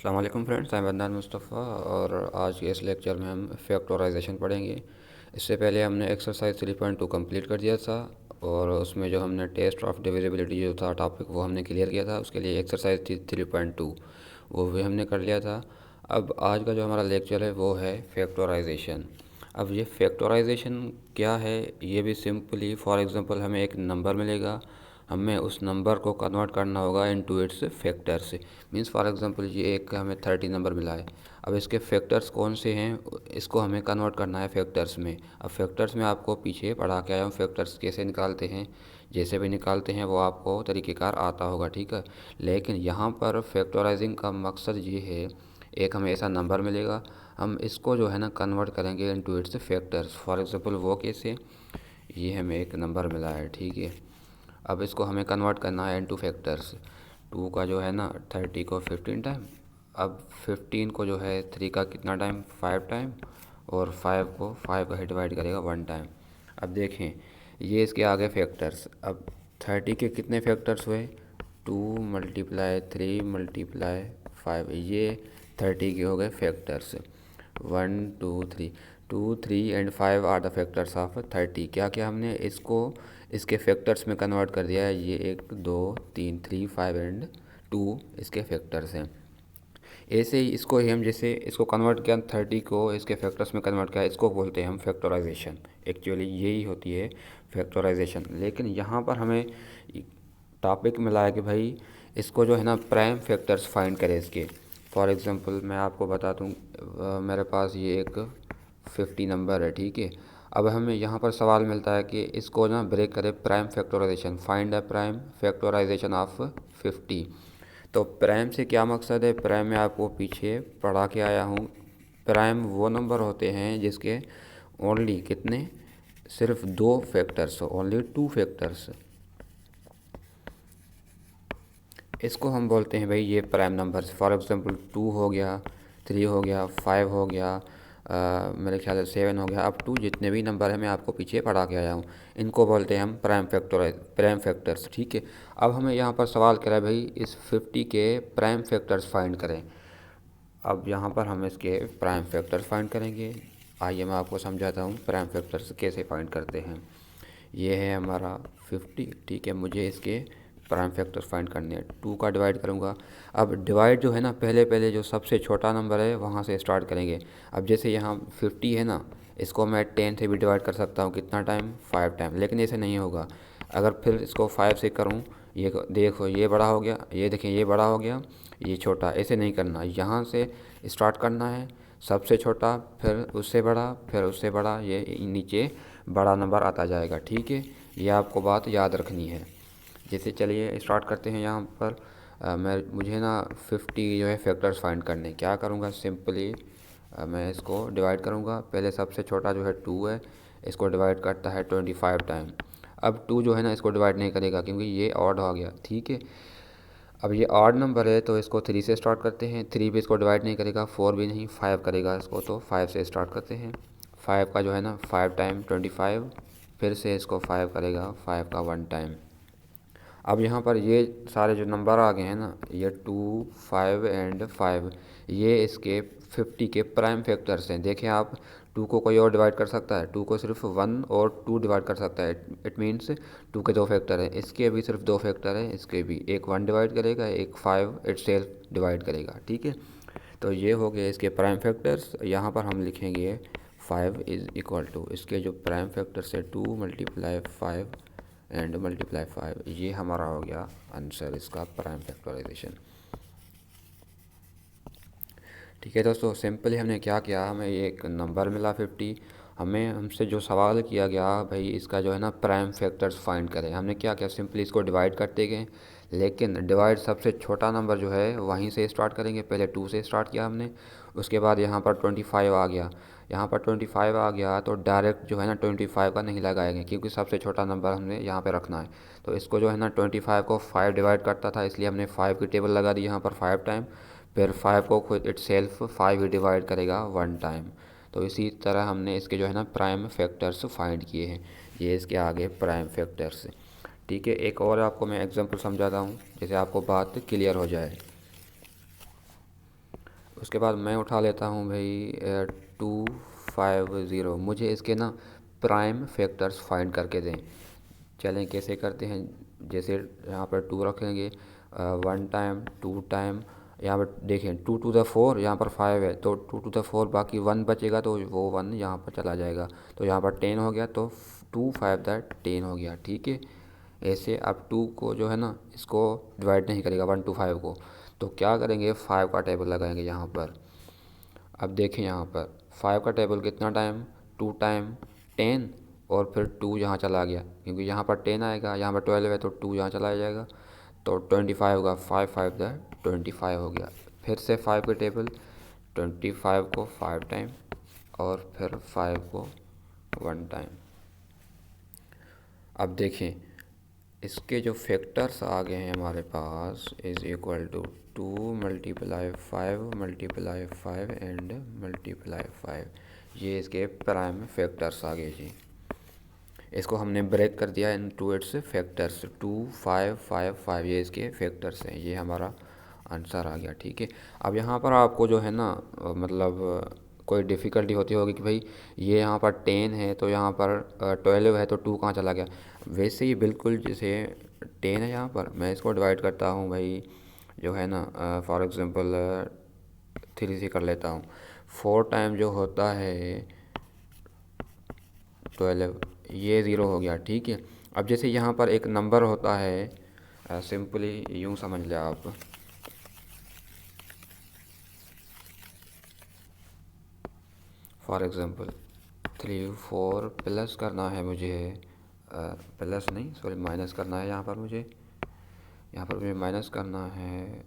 अस्सलाम वालेकुम फ्रेंड्स, मैं बदनान मुस्तफ़ा और आज के इस लेक्चर में हम फैक्टराइजेशन पढ़ेंगे। इससे पहले हमने एक्सरसाइज 3.2 कंप्लीट कर दिया था और उसमें जो हमने टेस्ट ऑफ डिविजिबिलिटी जो था टॉपिक वो हमने क्लियर किया था। उसके लिए एक्सरसाइज थी 3.2 वो भी हमने कर लिया था। अब आज का जो हमारा लेक्चर है वो है फैक्टराइजेशन। अब ये फैक्टराइजेशन क्या है, ये भी सिंपली फॉर एग्ज़ाम्पल हमें एक नंबर मिलेगा, हमें उस नंबर को कन्वर्ट करना होगा into its factors. Means for example ये एक हमें 30 नंबर मिला है। अब इसके फैक्टर्स कौन से हैं, इसको हमें कन्वर्ट करना है फैक्टर्स में। अब फैक्टर्स में आपको पीछे पढ़ा के आया हूँ फैक्टर्स कैसे निकालते हैं, जैसे भी निकालते हैं वो आपको तरीक़ेकार आता होगा, ठीक है। लेकिन यहाँ पर फैक्टराइजिंग का मकसद ये है, एक हमें ऐसा नंबर मिलेगा, हम इसको जो है ना कन्वर्ट करेंगे into its factors. For example वो कैसे, ये हमें एक नंबर मिला है, ठीक है। अब इसको हमें कन्वर्ट करना है इनटू फैक्टर्स। 2 का जो है ना 30 को 15 टाइम, अब 15 को जो है 3 का कितना टाइम, 5 टाइम, और 5 का ही डिवाइड करेगा 1 टाइम। अब देखें ये इसके आगे फैक्टर्स। अब 30 के कितने फैक्टर्स हुए, 2 मल्टीप्लाई 3 मल्टीप्लाई 5, ये 30 के हो गए factors. 1 2 3, 2 3 and 5 are the factors of 30। क्या क्या हमने इसको इसके फैक्टर्स में कन्वर्ट कर दिया है। ये 1 2 3 3 5 एंड 2 इसके फैक्टर्स हैं। ऐसे ही इसको ही हम जैसे इसको कन्वर्ट किया 30 को इसके फैक्टर्स में कन्वर्ट किया, इसको बोलते हैं हम फैक्टराइजेशन। एक्चुअली यही होती है फैक्टराइजेशन। लेकिन यहाँ पर हमें टॉपिक मिला है कि भाई इसको जो है ना प्राइम फैक्टर्स फाइंड करें इसके। फॉर एग्ज़ाम्पल मैं आपको बता दूँ, मेरे पास ये एक 50 नंबर है, ठीक है। अब हमें यहाँ पर सवाल मिलता है कि इसको ना ब्रेक करें prime factorisation, find the prime factorisation of 50। तो प्राइम से क्या मकसद है, प्राइम में आपको पीछे पढ़ा के आया हूँ, प्राइम वो नंबर होते हैं जिसके ओनली कितने, सिर्फ 2 फैक्टर्स हो, ओनली 2 फैक्टर्स। इसको हम बोलते हैं भाई ये प्राइम नंबर्स। फॉर एग्जांपल 2 हो गया, 3 हो गया, 5 हो गया, मेरे ख्याल से 7 हो गया, अप टू जितने भी नंबर हैं मैं आपको पीछे पढ़ा के आया हूँ, इनको बोलते हैं हम प्राइम फैक्टर्स, ठीक है। अब हमें यहाँ पर सवाल करा है भाई इस 50 के प्राइम फैक्टर्स फाइंड करें। अब यहाँ पर हम इसके प्राइम फैक्टर्स फाइंड करेंगे। आइए मैं आपको समझाता हूँ प्राइम फैक्टर्स कैसे फाइंड करते हैं। ये है हमारा 50, ठीक है। मुझे इसके प्राइम फैक्टर्स फाइंड करने हैं। 2 का डिवाइड करूँगा। अब डिवाइड जो है ना पहले पहले जो सबसे छोटा नंबर है वहाँ से स्टार्ट करेंगे। अब जैसे यहाँ 50 है ना, इसको मैं 10 से भी डिवाइड कर सकता हूँ, कितना टाइम, 5 टाइम। लेकिन ऐसे नहीं होगा, अगर फिर इसको 5 से करूँ, ये देखो ये बड़ा हो गया, ये देखें ये बड़ा हो गया, ये छोटा, ऐसे नहीं करना। यहाँ से स्टार्ट करना है, सबसे छोटा, फिर उससे बड़ा, फिर उससे बड़ा, ये नीचे बड़ा नंबर आता जाएगा, ठीक है। ये आपको बात याद रखनी है। जैसे चलिए स्टार्ट करते हैं। यहाँ पर मुझे ना 50 जो है फैक्टर्स फाइंड करने, क्या करूँगा, सिंपली मैं इसको डिवाइड करूँगा। पहले सबसे छोटा जो है 2 है, इसको डिवाइड करता है 25 टाइम। अब 2 जो है ना इसको डिवाइड नहीं करेगा क्योंकि ये ऑड हो गया, ठीक है। अब ये ऑड नंबर है तो इसको 3 से स्टार्ट करते हैं। 3 भी इसको डिवाइड नहीं करेगा, 4 भी नहीं, 5 करेगा इसको, तो 5 से स्टार्ट करते हैं। 5 का जो है ना 5 टाइम 25, फिर से इसको 5 करेगा, 5 का 1 टाइम। अब यहाँ पर ये सारे जो नंबर आ गए हैं ना, ये 2 5 एंड 5, ये इसके 50 के प्राइम फैक्टर्स हैं। देखें आप, 2 को कोई और डिवाइड कर सकता है, 2 को सिर्फ 1 और 2 डिवाइड कर सकता है। इट मीन्स 2 के 2 फैक्टर हैं, इसके भी सिर्फ 2 फैक्टर हैं, इसके भी एक 1 डिवाइड करेगा, एक 5 इटसेल्फ डिवाइड करेगा, ठीक है। तो ये हो गए इसके प्राइम फैक्टर्स। यहाँ पर हम लिखेंगे 5 इज़ इक्वल टू, इसके जो प्राइम फैक्टर्स है 2 मल्टीप्लाई 5 एंड मल्टीप्लाई 5, ये हमारा हो गया आंसर इसका प्राइम फैक्टराइजेशन। ठीक है दोस्तों, सिंपली हमने क्या किया, हमें एक नंबर मिला 50, हमें हमसे जो सवाल किया गया भाई इसका जो है ना प्राइम फैक्टर्स फाइंड करें, हमने क्या किया, सिंपली इसको डिवाइड करते गए। लेकिन डिवाइड सबसे छोटा नंबर जो है वहीं से स्टार्ट करेंगे। पहले 2 से स्टार्ट किया हमने, उसके बाद यहाँ पर 25 आ गया। यहाँ पर 25 आ गया तो डायरेक्ट जो है ना 25 का नहीं लगाएंगे क्योंकि सबसे छोटा नंबर हमने यहाँ पे रखना है। तो इसको जो है ना 25 को 5 डिवाइड करता था, इसलिए हमने 5 की टेबल लगा दी यहाँ पर 5 टाइम। फिर 5 को खुद इटसेल्फ 5 ही डिवाइड करेगा 1 टाइम। तो इसी तरह हमने इसके जो है ना प्राइम फैक्टर्स फाइंड किए हैं। ये इसके आगे प्राइम फैक्टर्स, ठीक है। एक और आपको मैं एग्जांपल समझाता हूँ, जैसे आपको बात क्लियर हो जाए। उसके बाद मैं उठा लेता हूँ भाई 250। मुझे इसके ना प्राइम फैक्टर्स फाइंड करके दें। चलें कैसे करते हैं। जैसे यहाँ पर 2 रखेंगे 1 टाइम 2 टाइम, यहाँ पर देखें 2 to the 4, यहाँ पर 5 है तो 2 to the 4, बाकी 1 बचेगा तो वो 1 यहाँ पर चला जाएगा, तो यहाँ पर 10 हो गया, तो 2 5 दैट 10 हो गया। ठीक है, ऐसे अब 2 को जो है ना इसको डिवाइड नहीं करेगा 1 to 5 को, तो क्या करेंगे 5 का टेबल लगाएंगे यहाँ पर। अब देखें यहाँ पर 5 का टेबल कितना टाइम 2 टाइम 10, और फिर 2 यहाँ चला गया क्योंकि यहाँ पर 10 आएगा, यहाँ पर 12 है तो 2 यहाँ चला जाएगा, तो 25 होगा। 5 5 25 हो गया। फिर से 5 के टेबल 25 को 5 टाइम और फिर 5 को 1 टाइम। अब देखें इसके जो फैक्टर्स आ गए हैं हमारे पास is equal to 2 multiply 5 multiply 5 and multiply 5। ये इसके प्राइम फैक्टर्स आ गए जी। इसको हमने ब्रेक कर दिया इनटू इट्स फैक्टर्स। 2 5 5 5 ये इसके फैक्टर्स हैं। ये हमारा आंसर आ गया। ठीक है, अब यहाँ पर आपको जो है ना मतलब कोई डिफ़िकल्टी होती होगी कि भाई ये यहाँ पर 10 है तो यहाँ पर 12 है तो 2 कहाँ चला गया। वैसे ही बिल्कुल जैसे 10 है यहाँ पर, मैं इसको डिवाइड करता हूँ भाई जो है ना फॉर एग्ज़ाम्पल 3 से कर लेता हूँ। 4 टाइम जो होता है 12, ये ज़ीरो हो गया। ठीक है, अब जैसे यहाँ पर एक नंबर होता है, सिंपली यूँ समझ लें आप, फॉर एग्ज़ाम्पल 3 4 प्लस करना है मुझे, प्लस नहीं सॉरी माइनस करना है यहाँ पर मुझे माइनस करना है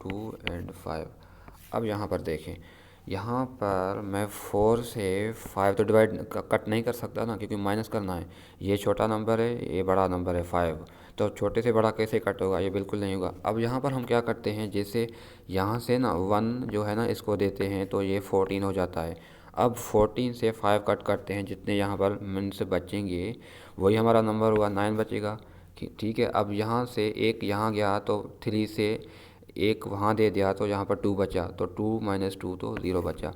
2 एंड 5। अब यहाँ पर देखें, यहाँ पर मैं 4 से 5 तो डिवाइड कट नहीं कर सकता ना क्योंकि माइनस करना है। ये छोटा नंबर है, ये बड़ा नंबर है 5, तो छोटे से बड़ा कैसे कट होगा, ये बिल्कुल नहीं होगा। अब यहाँ पर हम क्या करते हैं, जैसे यहाँ से ना 1 जो है ना इसको देते हैं तो ये 14 हो जाता है। अब 14 से 5 कट करते हैं, जितने यहाँ पर मिनट्स बचेंगे वही हमारा नंबर हुआ 9 बचेगा। ठीक है, अब यहाँ से एक यहाँ गया तो 3 से एक वहाँ दे दिया तो यहाँ पर 2 बचा, तो 2 - 2 तो 0 बचा।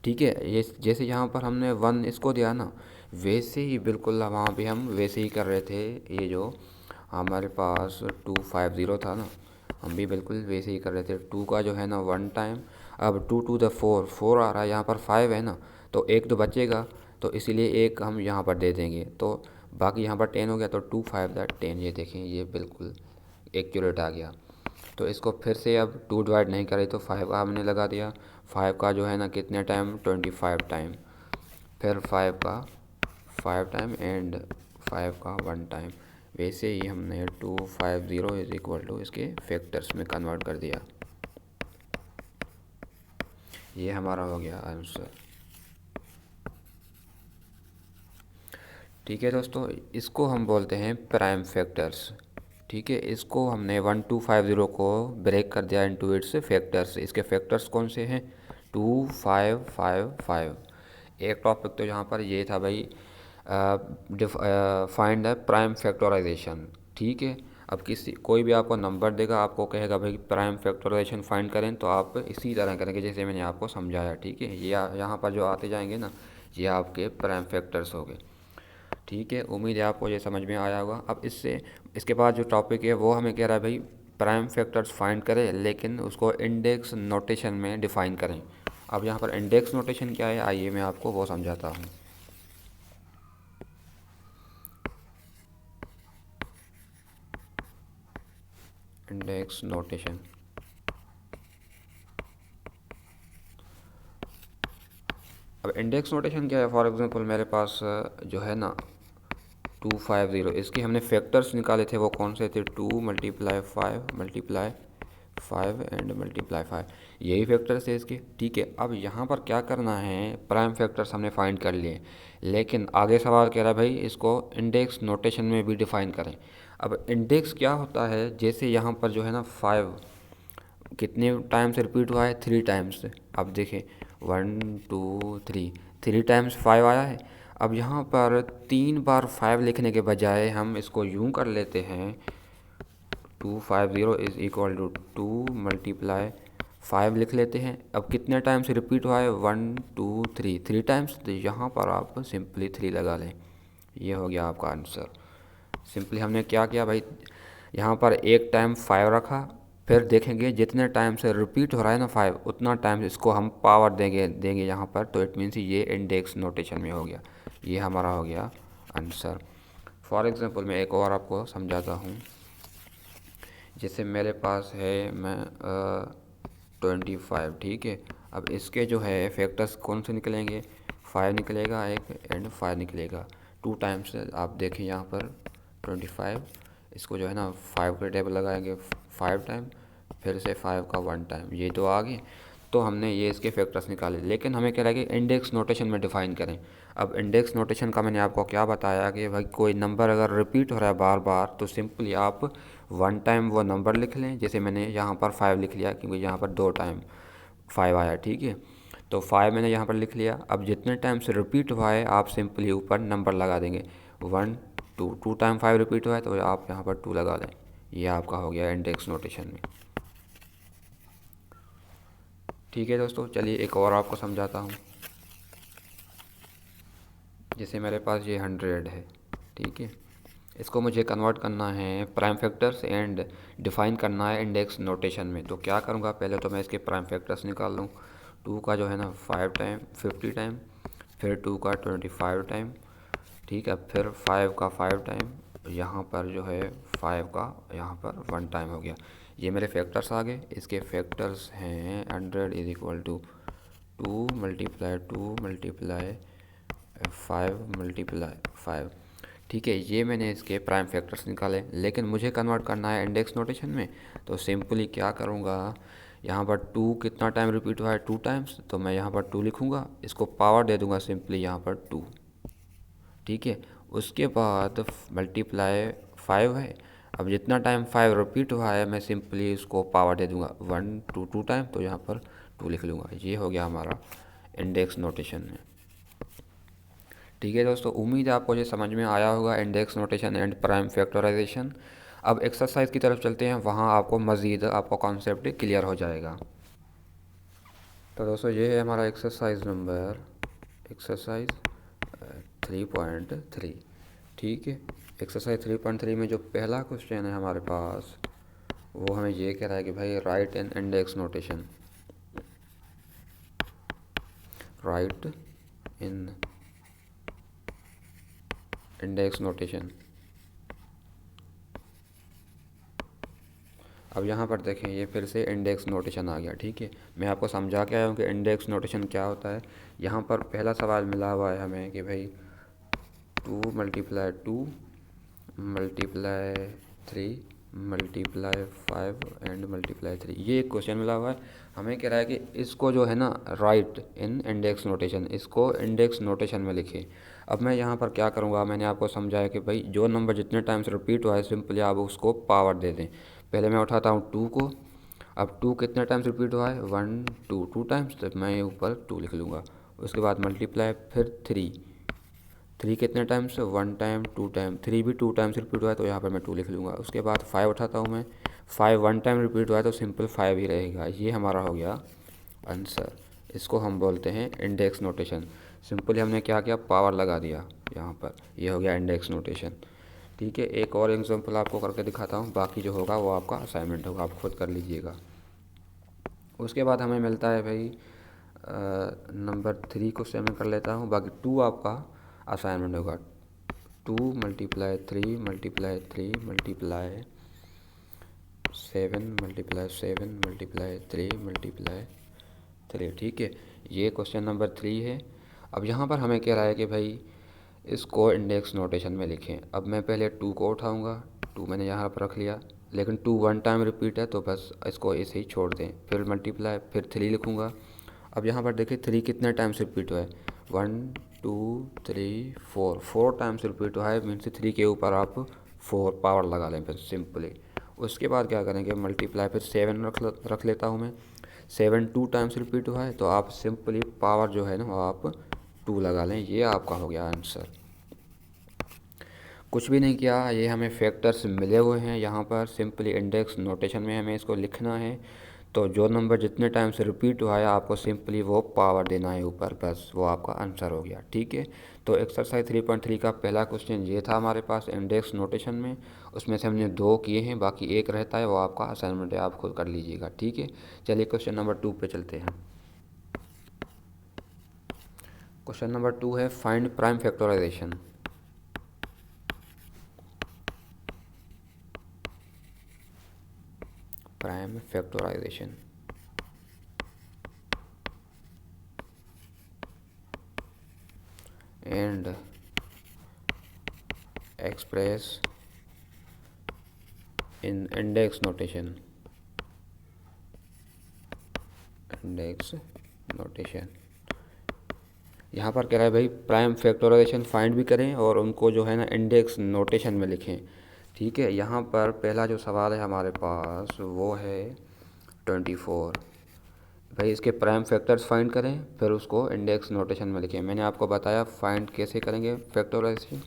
ठीक है, ये जैसे यहाँ पर हमने 1 इसको दिया ना, वैसे ही बिल्कुल वहाँ पे हम वैसे ही कर रहे थे। ये जो हमारे पास 250 था ना, हम भी बिल्कुल वैसे ही कर रहे थे। 2 का जो है ना 1 टाइम, अब 2 to the 4 4 आ रहा है, यहाँ पर 5 है ना तो एक तो बचेगा, तो इसीलिए एक हम यहाँ पर दे देंगे, तो बाकी यहाँ पर 10 हो गया, तो 2 5 10। ये देखें ये बिल्कुल एक्यूरेट आ गया। तो इसको फिर से अब 2 डिवाइड नहीं करे तो 5 का हमने लगा दिया। 5 का जो है ना कितने टाइम 25 टाइम, फिर 5 का 5 टाइम एंड 5 का 1 टाइम। वैसे ही हमने 250 इज इक्वल टू इसके फैक्टर्स में कन्वर्ट कर दिया। ये हमारा हो गया आंसर। ठीक है दोस्तों, इसको हम बोलते हैं प्राइम फैक्टर्स। ठीक है, इसको हमने 1250 को ब्रेक कर दिया इनटू इट्स फैक्टर्स। इसके फैक्टर्स कौन से हैं 2 5 5 5। एक टॉपिक तो यहाँ पर ये था भाई फाइंड द प्राइम फैक्टराइजेशन। ठीक है, अब किसी कोई भी आपको नंबर देगा, आपको कहेगा भाई प्राइम फैक्टराइजेशन फाइंड करें, तो आप इसी तरह करेंगे जैसे मैंने आपको समझाया। ठीक है, ये यहाँ पर जो आते जाएंगे ना ये आपके प्राइम फैक्टर्स हो गए। ठीक है, उम्मीद है आपको ये समझ में आया होगा। अब इसके बाद जो टॉपिक है वो हमें कह रहा है भाई प्राइम फैक्टर्स फाइंड करें, लेकिन उसको इंडेक्स नोटेशन में डिफ़ाइन करें। अब यहाँ पर इंडेक्स नोटेशन क्या है, आइए मैं आपको वो समझाता हूँ। इंडेक्स नोटेशन, अब इंडेक्स नोटेशन क्या है। फॉर एग्जांपल मेरे पास जो है ना 250, इसके हमने फैक्टर्स निकाले थे, वो कौन से थे 2 × 5 एंड मल्टीप्लाई 5, यही फैक्टर्स है इसके। ठीक है, अब यहाँ पर क्या करना है, प्राइम फैक्टर्स हमने फाइंड कर लिए, लेकिन आगे सवाल कह रहा है भाई इसको इंडेक्स नोटेशन में भी डिफ़ाइन करें। अब इंडेक्स क्या होता है, जैसे यहाँ पर जो है ना 5 कितने टाइम से रिपीट हुआ है 3 टाइम्स से। अब देखें 1 2 3 टाइम्स 5 आया है। अब यहाँ पर 3 बार 5 लिखने के बजाय हम इसको यूँ कर लेते हैं 250 इज़ इक्वल टू 2 × 5 लिख लेते हैं। अब कितने टाइम से रिपीट हुआ है, 1 2 3, 3 टाइम्स, तो यहाँ पर आप सिंपली 3 लगा लें। ये हो गया आपका आंसर। सिंपली हमने क्या किया भाई, यहाँ पर एक टाइम 5 रखा, फिर देखेंगे जितने टाइम से रिपीट हो रहा है ना 5, उतना टाइम इसको हम पावर देंगे यहाँ पर, तो इट मीन्स ये इंडेक्स नोटेशन में हो गया। ये हमारा हो गया आंसर। फॉर एग्ज़ाम्पल मैं एक और आपको समझाता हूँ। जैसे मेरे पास है मैं 25, ठीक है। अब इसके जो है फैक्टर्स कौन से निकलेंगे, 5 निकलेगा एक एंड 5 निकलेगा। 2 टाइम्स आप देखें यहाँ पर 25, इसको जो है ना 5 के टेबल लगाएंगे 5 टाइम, फिर से 5 का 1 टाइम, ये तो आ गए। तो हमने ये इसके फैक्टर्स निकाले, लेकिन हमें क्या लगे इंडेक्स नोटेशन में डिफ़ाइन करें। अब इंडेक्स नोटेशन का मैंने आपको क्या बताया कि भाई कोई नंबर अगर रिपीट हो रहा है बार बार, तो सिंपली आप 1 टाइम वो नंबर लिख लें। जैसे मैंने यहाँ पर 5 लिख लिया क्योंकि यहाँ पर 2 टाइम 5 आया, ठीक है। तो 5 मैंने यहाँ पर लिख लिया। अब जितने टाइम से रिपीट हुआ है आप सिंपली ऊपर नंबर लगा देंगे, 1 2, 2 टाइम 5 रिपीट हुआ है तो आप यहाँ पर 2 लगा दें। ये आपका हो गया इंडेक्स नोटेशन में। ठीक है दोस्तों, चलिए एक और आपको समझाता हूँ। जैसे मेरे पास ये 100 है, ठीक है। इसको मुझे कन्वर्ट करना है प्राइम फैक्टर्स एंड डिफ़ाइन करना है इंडेक्स नोटेशन में। तो क्या करूँगा, पहले तो मैं इसके प्राइम फैक्टर्स निकाल लूँ। 2 का जो है ना 5 टाइम 50 टाइम, फिर 2 का 25 टाइम, ठीक है, फिर 5 का 5 टाइम, यहाँ पर जो है 5 का यहाँ पर 1 टाइम हो गया। ये मेरे फैक्टर्स आ गए। इसके फैक्टर्स हैं 100 is equal to 2 multiply 2 multiply 5 multiply 5, ठीक है। ये मैंने इसके प्राइम फैक्टर्स निकाले, लेकिन मुझे कन्वर्ट करना है इंडेक्स नोटेशन में। तो सिंपली क्या करूँगा, यहाँ पर 2 कितना टाइम रिपीट हुआ है, 2 टाइम्स, तो मैं यहाँ पर 2 लिखूँगा, इसको पावर दे दूँगा सिंपली यहाँ पर 2, ठीक है। उसके बाद मल्टीप्लाई 5 है। अब जितना टाइम 5 रिपीट हुआ है मैं सिंपली उसको पावर दे दूँगा 1 2 2 टाइम, तो यहाँ पर 2 लिख लूँगा। ये हो गया हमारा इंडेक्स नोटेशन में। ठीक है दोस्तों, उम्मीद है आपको ये समझ में आया होगा index notation and prime factorisation. अब एक्सरसाइज की तरफ चलते हैं, वहाँ आपको मज़ीद आपका कॉन्सेप्ट क्लियर हो जाएगा। तो दोस्तों ये है हमारा एक्सरसाइज 3.3, ठीक है। एक्सरसाइज 3.3 में जो पहला क्वेश्चन है हमारे पास, वो हमें ये कह रहा है कि भाई राइट इन इंडेक्स नोटेशन, राइट इन इंडेक्स नोटेशन। अब यहाँ पर देखें ये फिर से इंडेक्स नोटेशन आ गया, ठीक है। मैं आपको समझा के आया हूँ कि इंडेक्स नोटेशन क्या होता है। यहाँ पर पहला सवाल मिला हुआ है हमें कि भाई 2 multiply 2 multiply 3 multiply 5 and multiply 3, ये एक क्वेश्चन मिला हुआ है। हमें कह रहा है कि इसको जो है ना राइट इन इंडेक्स नोटेशन, इसको इंडेक्स नोटेशन में लिखें। अब मैं यहाँ पर क्या करूँगा, मैंने आपको समझाया कि भाई जो नंबर जितने टाइम से रिपीट हुआ है सिंपली आप उसको पावर दे दें। पहले मैं उठाता हूँ 2 को। अब 2 कितने टाइम्स रिपीट हुआ है, 1 2 2 टाइम्स, तो मैं ऊपर 2 लिख लूँगा। उसके बाद मल्टीप्लाई, फिर 3 कितने टाइम्स, 1 टाइम 2 टाइम, 3 भी 2 टाइम्स रिपीट हुआ है तो यहाँ पर मैं 2 लिख लूँगा। उसके बाद 5 उठाता हूँ मैं, 5 1 टाइम रिपीट हुआ है तो सिंपल 5 ही रहेगा। ये हमारा हो गया आंसर। इसको हम बोलते हैं इंडेक्स नोटेशन। सिंपली हमने क्या किया, पावर लगा दिया यहाँ पर, ये हो गया इंडेक्स नोटेशन। ठीक है, एक और एग्जांपल आपको करके दिखाता हूँ, बाकी जो होगा वो आपका असाइनमेंट होगा, आप खुद कर लीजिएगा। उसके बाद हमें मिलता है भाई नंबर 3 को से मैं कर लेता हूँ, बाकी 2 आपका असाइनमेंट होगा। 2 multiply 3 multiply 3 multiply 7 multiply 7 multiply 3 multiply 3, ठीक है। ये क्वेश्चन नंबर 3 है। अब यहाँ पर हमें कह रहा है कि भाई इसको इंडेक्स नोटेशन में लिखें। अब मैं पहले 2 को उठाऊँगा, 2 मैंने यहाँ पर रख लिया, लेकिन 2 1 टाइम रिपीट है तो बस इसको ऐसे ही छोड़ दें। फिर मल्टीप्लाई, फिर 3 लिखूँगा। अब यहाँ पर देखिए 3 कितने टाइम्स रिपीट हुआ है, 1 2 3 4 टाइम्स रिपीट हुआ है, मीन्स 3 के ऊपर आप 4 पावर लगा लें फिर सिंपली। उसके बाद क्या करेंगे, मल्टीप्लाई, फिर 7 रख लेता हूँ मैं। 7 2 टाइम्स रिपीट हुआ है तो आप सिंपली पावर जो है ना वो आप 2 लगा लें। ये आपका हो गया आंसर। कुछ भी नहीं किया, ये हमें फैक्टर्स मिले हुए हैं यहाँ पर, सिंपली इंडेक्स नोटेशन में हमें इसको लिखना है। तो जो नंबर जितने टाइम से रिपीट हुआ है आपको सिंपली वो पावर देना है ऊपर, बस वो आपका आंसर हो गया। ठीक है, तो एक्सरसाइज 3.3 का पहला क्वेश्चन ये था हमारे पास इंडेक्स नोटेशन में। उसमें से हमने 2 किए हैं, बाकी एक रहता है, वो आपका असाइनमेंट है, आप खुद कर लीजिएगा। ठीक है, चलिए क्वेश्चन नंबर 2 पे चलते हैं। क्वेश्चन नंबर 2 है find prime factorisation. Prime factorisation and express in index notation. Index notation यहाँ पर कह रहा है भाई प्राइम फैक्टराइजेशन फाइंड भी करें और उनको जो है ना इंडेक्स नोटेशन में लिखें। ठीक है, यहाँ पर पहला जो सवाल है हमारे पास वो है 24। भाई इसके प्राइम फैक्टर्स फाइंड करें, फिर उसको इंडेक्स नोटेशन में लिखें। मैंने आपको बताया फाइंड कैसे करेंगे फैक्टराइजेशन,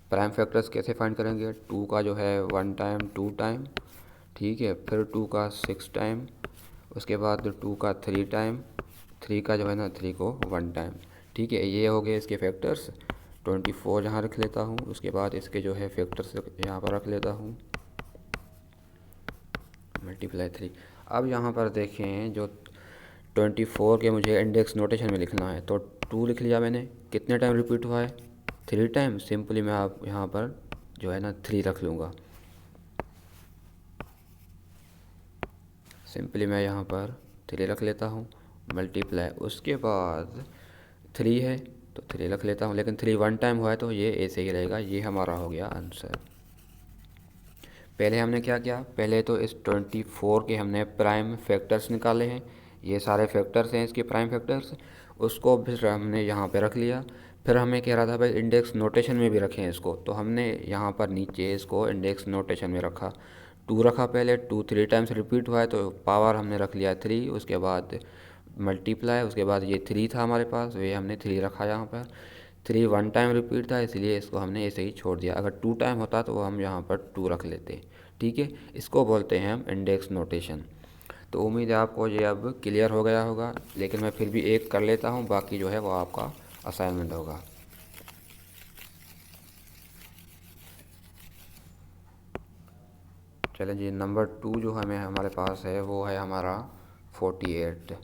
प्राइम फैक्टर्स कैसे फाइंड करेंगे। 2 का जो है 1 टाइम 2 टाइम, ठीक है, फिर 2 का 6 टाइम, उसके बाद 2 का 3 टाइम, 3 का जो है ना 3 को 1 टाइम। ठीक है, ये हो गए इसके फैक्टर्स। 24 यहाँ रख लेता हूँ, उसके बाद इसके जो है फैक्टर्स यहाँ पर रख लेता हूँ, मल्टीप्लाई 3। अब यहाँ पर देखें जो 24 के मुझे इंडेक्स नोटेशन में लिखना है, तो 2 लिख लिया मैंने। कितने टाइम रिपीट हुआ है? 3 टाइम। सिंपली मैं आप यहाँ पर जो है ना 3 रख लूँगा। सिंपली मैं यहाँ पर 3 रख लेता हूँ, मल्टीप्लाई, उसके बाद 3 है तो 3 रख लेता हूँ, लेकिन 3 1 टाइम हुआ है तो ये ऐसे ही रहेगा। ये हमारा हो गया आंसर। पहले हमने क्या किया, पहले तो इस 24 के हमने प्राइम फैक्टर्स निकाले हैं, ये सारे फैक्टर्स हैं इसके प्राइम फैक्टर्स, उसको फिर हमने यहाँ पे रख लिया। फिर हमें कह रहा था भाई इंडेक्स नोटेशन में भी रखें इसको, तो हमने यहाँ पर नीचे इसको इंडेक्स नोटेशन में रखा। 2 रखा पहले, 2 3 टाइम्स रिपीट हुआ है तो पावर हमने रख लिया 3, उसके बाद मल्टीप्लाई, उसके बाद ये 3 था हमारे पास, ये हमने 3 रखा यहाँ पर। 3 1 टाइम रिपीट था इसलिए इसको हमने ऐसे ही छोड़ दिया। अगर 2 टाइम होता तो हम यहाँ पर 2 रख लेते। ठीक है, इसको बोलते हैं हम इंडेक्स नोटेशन। तो उम्मीद है आपको ये अब क्लियर हो गया होगा, लेकिन मैं फिर भी एक कर लेता हूँ, बाकी जो है वो आपका असाइनमेंट होगा। चलें जी, नंबर 2 जो हमें हमारे पास है वो है हमारा 48।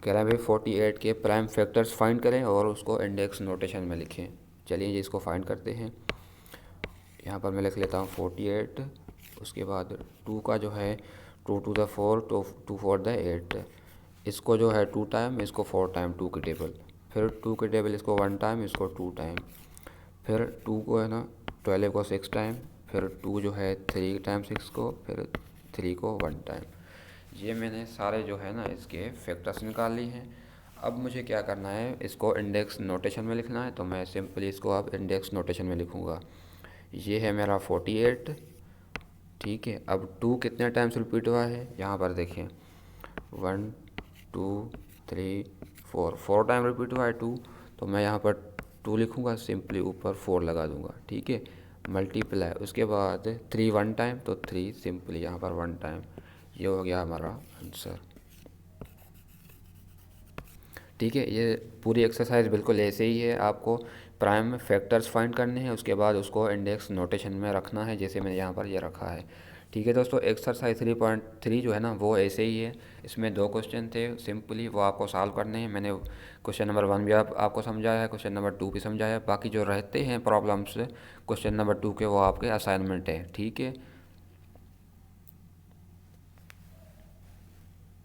कह रहा है भाई 48 के प्राइम फैक्टर्स फाइंड करें और उसको इंडेक्स नोटेशन में लिखें। चलिए जी इसको फाइंड करते हैं। यहाँ पर मैं लिख लेता हूँ 48, उसके बाद 2 का जो है 2 to the 4, 2 for the 8, इसको जो है 2 टाइम, इसको 4 टाइम 2 की टेबल, फिर 2 की टेबल इसको 1 टाइम, इसको 2 टाइम, फिर 2 को है ना 12 को 6 टाइम, फिर 2 जो है 3 टाइम 6 को, फिर 3 को 1 टाइम। ये मैंने सारे जो है ना इसके फैक्टर्स निकाल लिए हैं। अब मुझे क्या करना है, इसको इंडेक्स नोटेशन में लिखना है, तो मैं सिंपली इसको अब इंडेक्स नोटेशन में लिखूँगा। ये है मेरा 48। ठीक है, अब 2 कितने टाइम्स रिपीट हुआ है यहाँ पर देखें, 1 2 3 4, 4 टाइम रिपीट हुआ है 2, तो मैं यहाँ पर 2 लिखूँगा, सिंपली ऊपर 4 लगा दूँगा। ठीक है, मल्टीप्लाई, उसके बाद 3 1 टाइम तो 3 सिंपली यहाँ पर 1 टाइम। ये हो गया हमारा आंसर। ठीक है, ये पूरी एक्सरसाइज बिल्कुल ऐसे ही है। आपको प्राइम फैक्टर्स फाइंड करने हैं, उसके बाद उसको इंडेक्स नोटेशन में रखना है, जैसे मैंने यहाँ पर ये रखा है। ठीक है दोस्तों, एक्सरसाइज 3.3 जो है ना वो ऐसे ही है। इसमें 2 क्वेश्चन थे, सिंपली वो आपको सॉल्व करने हैं। मैंने क्वेश्चन नंबर 1 भी आपको समझाया है, क्वेश्चन नंबर 2 भी समझाया है। बाकी जो रहते हैं प्रॉब्लम्स क्वेश्चन नंबर 2 के, वो आपके असाइनमेंट है। ठीक है।